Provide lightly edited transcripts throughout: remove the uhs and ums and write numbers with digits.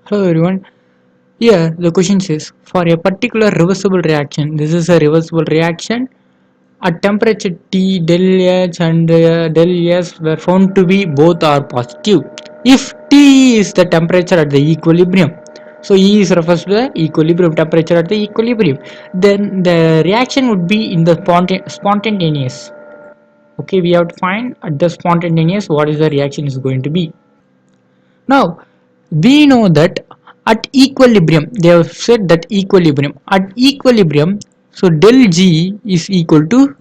Hello everyone. Here the question says for a particular reversible reaction, this is a reversible reaction at temperature T, del H and del S were found to be both are positive. If T is the temperature at the equilibrium, so E is refers to the equilibrium temperature at the equilibrium, then the reaction would be in the spontaneous. Okay, we have to find at the spontaneous what is the reaction is going to be. Now, we know that at equilibrium, they have said that at equilibrium, so del G is equal to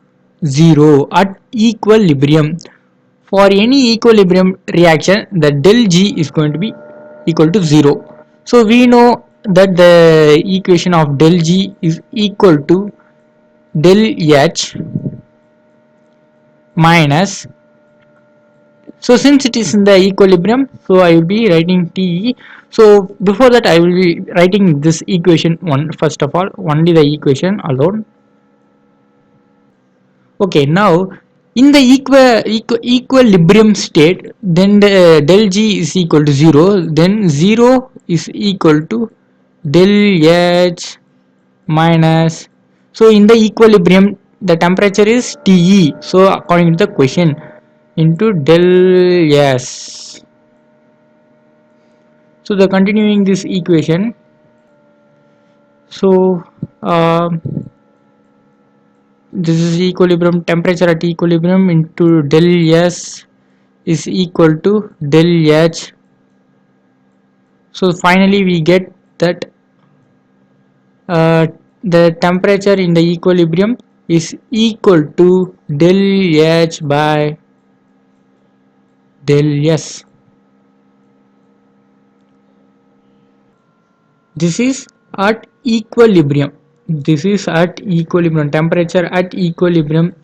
0 at equilibrium. For any equilibrium reaction, the del G is going to be equal to 0. So we know that the equation of del G is equal to del H minus, so since it is in the equilibrium, so I will be writing T. So before that I will be writing this equation one first of all, only the equation alone. Okay, now in the equilibrium state, then the del G is equal to 0, then 0 is equal to del H minus, so in the equilibrium the temperature is TE, so according to the question, into del S. So the continuing this equation, so this is equilibrium temperature at equilibrium into del S is equal to del H. So finally we get that the temperature in the equilibrium is equal to del H by del S. This is at equilibrium. This is at equilibrium, temperature at equilibrium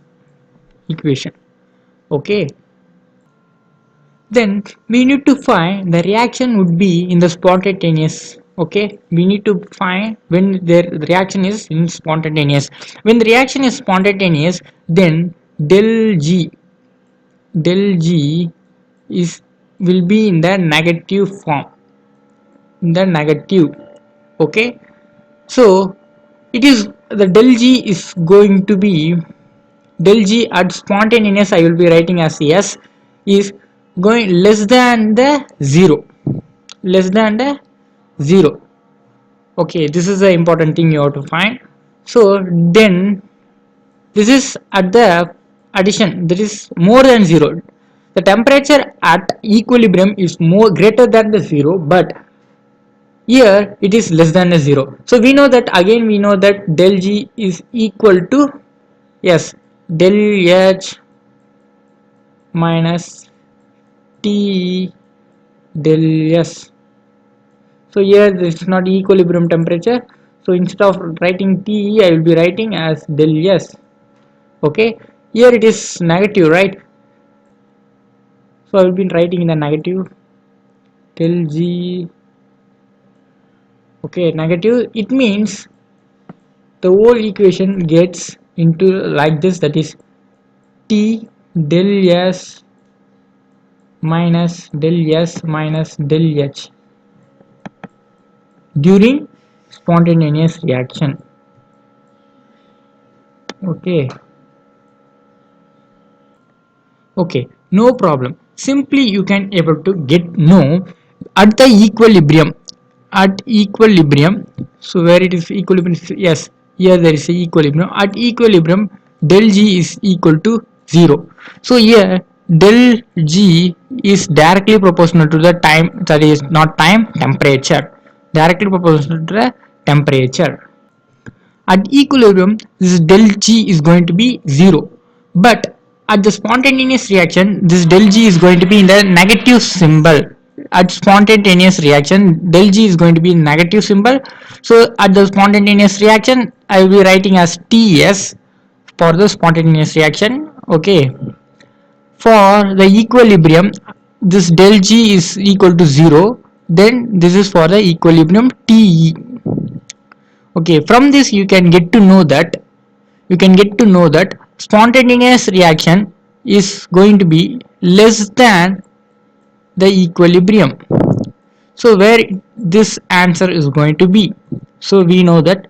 equation. Okay, then we need to find the reaction would be in the spontaneous. Okay, we need to find when the reaction is in spontaneous. When the reaction is spontaneous, then del G is will be in the negative form, in the negative. Okay, so it is the del G is going to be del G at spontaneous, I will be writing as S, is going less than the 0, less than the 0. Okay, this is the important thing you have to find. So then this is at the addition, that is more than 0. The temperature at equilibrium is more greater than the 0, but here it is less than a 0. So we know that, again we know that del G is equal to, yes, del H minus T del S. So here this is not equilibrium temperature, so instead of writing T, I will be writing as del S. Okay, here it is negative, right? So I will be writing in the negative del G. Okay, negative, it means the whole equation gets into like this, that is T del S minus del S minus del H during spontaneous reaction. Okay, okay, no problem. Simply you can able to get know at the equilibrium, at equilibrium, so where it is equilibrium, yes, here there is a equilibrium. At equilibrium del G is equal to 0. So here del G is directly proportional to the time, that is not time, temperature, directly proportional to the temperature. At equilibrium, this del G is going to be 0. But at the spontaneous reaction, this del G is going to be in the negative symbol. At spontaneous reaction, del G is going to be in negative symbol. So at the spontaneous reaction, I will be writing as TS for the spontaneous reaction. Okay. For the equilibrium, this del G is equal to 0. Then this is for the equilibrium TE. Okay, from this you can get to know that, spontaneous reaction is going to be less than the equilibrium. So where this answer is going to be? So we know that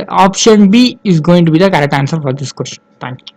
option B is going to be the correct answer for this question. Thank you.